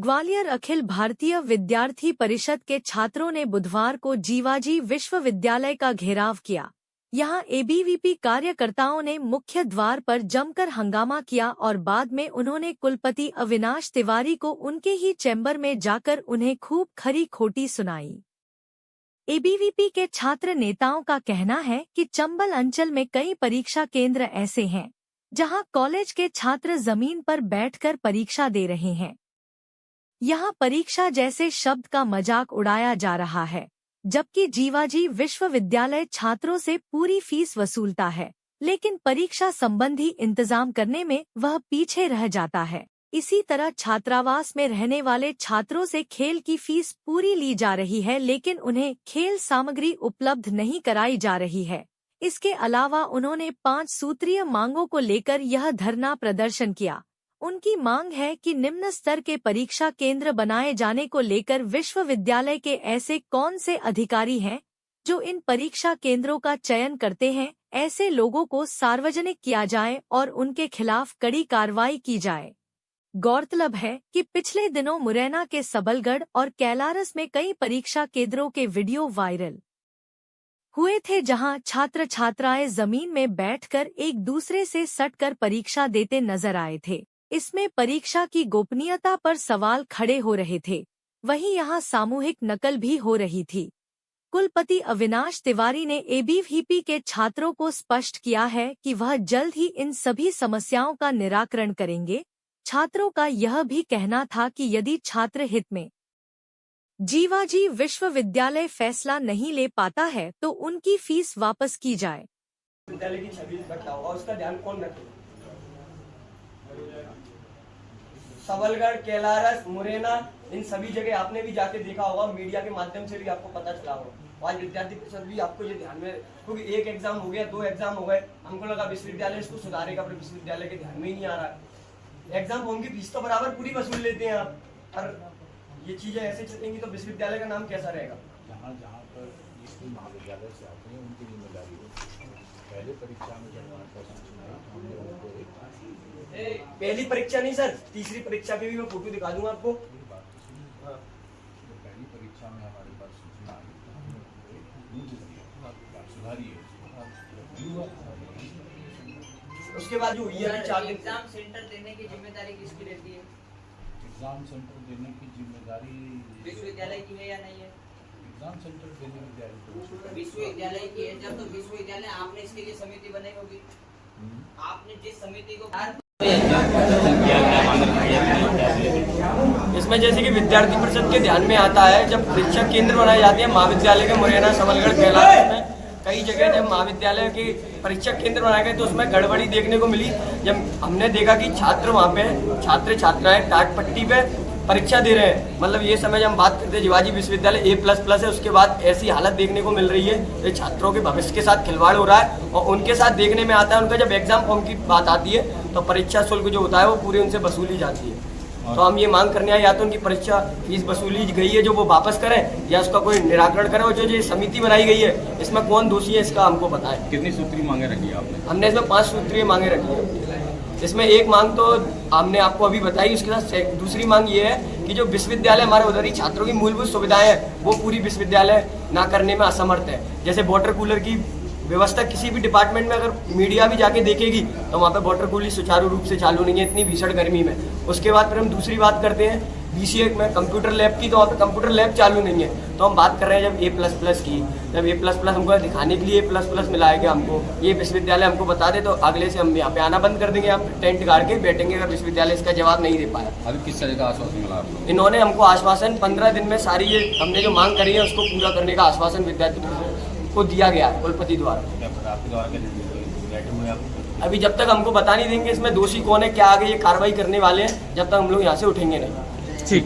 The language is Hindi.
ग्वालियर अखिल भारतीय विद्यार्थी परिषद के छात्रों ने बुधवार को जीवाजी विश्वविद्यालय का घेराव किया। यहां एबीवीपी कार्यकर्ताओं ने मुख्य द्वार पर जमकर हंगामा किया और बाद में उन्होंने कुलपति अविनाश तिवारी को उनके ही चैम्बर में जाकर उन्हें खूब खरी खोटी सुनाई। एबीवीपी के छात्र नेताओं का कहना है कि चंबल अंचल में कई परीक्षा केंद्र ऐसे हैं जहां कॉलेज के छात्र जमीन पर बैठकर परीक्षा दे रहे हैं। यहां परीक्षा जैसे शब्द का मजाक उड़ाया जा रहा है, जबकि जीवाजी विश्वविद्यालय छात्रों से पूरी फीस वसूलता है, लेकिन परीक्षा संबंधी इंतजाम करने में वह पीछे रह जाता है। इसी तरह छात्रावास में रहने वाले छात्रों से खेल की फीस पूरी ली जा रही है, लेकिन उन्हें खेल सामग्री उपलब्ध नहीं कराई जा रही है। इसके अलावा उन्होंने 5 सूत्रीय मांगों को लेकर यह धरना प्रदर्शन किया। उनकी मांग है कि निम्न स्तर के परीक्षा केंद्र बनाए जाने को लेकर विश्वविद्यालय के ऐसे कौन से अधिकारी हैं जो इन परीक्षा केंद्रों का चयन करते हैं, ऐसे लोगों को सार्वजनिक किया जाए और उनके खिलाफ कड़ी कार्रवाई की जाए। गौरतलब है कि पिछले दिनों मुरैना के सबलगढ़ और कैलारस में कई परीक्षा केंद्रों के वीडियो वायरल हुए थे, जहां छात्र छात्राएं जमीन में बैठकर एक दूसरे से सटकर परीक्षा देते नजर आए थे। इसमें परीक्षा की गोपनीयता पर सवाल खड़े हो रहे थे। वहीं यहां सामूहिक नकल भी हो रही थी। कुलपति अविनाश तिवारी ने एबीवीपी के छात्रों को स्पष्ट किया है कि वह जल्द ही इन सभी समस्याओं का निराकरण करेंगे। छात्रों का यह भी कहना था कि यदि छात्र हित में जीवाजी विश्वविद्यालय फैसला नहीं ले पाता है तो उनकी फीस वापस की जाए। विद्यालय की छवि बताओ और उसका ध्यान कौन रखे? सबलगढ़, कैलारस, मुरैना, इन सभी जगह आपने भी जाके देखा होगा, मीडिया के माध्यम से भी आपको पता चला होगा। आज विद्यार्थी परिषद भी आपको ये ध्यान में, क्योंकि एक एग्जाम हो गया, 2 एग्जाम हो गए, हमको लगा विश्वविद्यालय इसको सुधारेगा, पर विश्वविद्यालय के ध्यान में ही नहीं आ रहा है। एग्जाम फॉर्म की फीस तो बराबर पूरी वसूल लेते हैं आप, और ये चीजें ऐसे चलेंगी तो विश्वविद्यालय का नाम कैसा रहेगा? जहाँ पर जिस महाविद्यालय से आते हैं उनकी जिम्मेदारी है। पहले परीक्षा में जब हमने उनको पहली परीक्षा नहीं सर, तीसरी परीक्षा की भी मैं फोटो दिखा दूंगा आपको। पहली परीक्षा में हमारे पास सूचना आई, सुधारी है। उसके बाद जो एग्जाम सेंटर देने की जिम्मेदारी किसकी रहती है? एग्जाम सेंटर देने की जिम्मेदारी विश्वविद्यालय की है या नहीं है? एग्जाम सेंटर देने की तैयारी विश्वविद्यालय की है। जब तो विश्वविद्यालय आपने इसके लिए समिति बनाई होगी, आपने जिस समिति को इसमें जैसे कि विद्यार्थी परिषद के ध्यान में आता है, जब परीक्षा केंद्र बनाए जाते हैं महाविद्यालय के मुरैना, सबलगढ़, कैलारस में कई जगह जब महाविद्यालय के परीक्षा केंद्र बनाए गए तो उसमें गड़बड़ी देखने को मिली। जब हमने देखा कि छात्र वहाँ पे छात्र छात्राएं टाट पट्टी पे परीक्षा दे रहे हैं, मतलब ये समय जब हम बात करते हैं जीवाजी विश्वविद्यालय A++ है, उसके बाद ऐसी हालत देखने को मिल रही है, तो छात्रों के भविष्य के साथ खिलवाड़ हो रहा है। और उनके साथ देखने में आता है, उनका जब एग्जाम फॉर्म की बात आती है तो परीक्षा शुल्क जो होता है वो पूरी उनसे वसूली जाती है। तो हम ये मांग करने आए, या तो उनकी परीक्षा फीस वसूली गई है जो वो वापस करें, या उसका कोई निराकरण करें। और जो ये समिति बनाई गई है इसमें कौन दोषी है इसका हमको पता है। कितनी सूत्रीय मांगे रखी है आपने? हमने इसमें 5 सूत्रीय मांगे रखी है। इसमें एक मांग तो हमने आपको अभी बताई, उसके साथ दूसरी मांग ये है कि जो विश्वविद्यालय हमारे उधर ही छात्रों की मूलभूत सुविधाएं हैं वो पूरी विश्वविद्यालय ना करने में असमर्थ है। जैसे वाटर कूलर की व्यवस्था किसी भी डिपार्टमेंट में अगर मीडिया भी जाके देखेगी तो वहाँ पे वाटर कूलर सुचारू रूप से चालू नहीं है इतनी भीषण गर्मी में। उसके बाद फिर हम दूसरी बात करते हैं BCA में कंप्यूटर लैब की, तो वहाँ पे कंप्यूटर लैब चालू नहीं है। तो हम बात कर रहे हैं जब A++ की, जब A++ हमको दिखाने के लिए A++ मिलाएगा हमको, ये विश्वविद्यालय हमको बता दे तो अगले से हम यहाँ पे आना बंद कर देंगे, हम टेंट गाड़ के बैठेंगे अगर विश्वविद्यालय इसका जवाब नहीं दे पाया। अभी किस तरह का आश्वासन मिला आपको? इन्होंने हमको आश्वासन 15 दिन में सारी ये हमने जो मांग करी है उसको पूरा करने का आश्वासन विद्यार्थी को दिया गया है कुलपति द्वारा। अभी जब तक हमको बता नहीं देंगे इसमें दोषी कौन है, क्या आगे ये कार्रवाई करने वाले हैं, जब तक हम लोग यहाँ से उठेंगे नहीं। ठीक।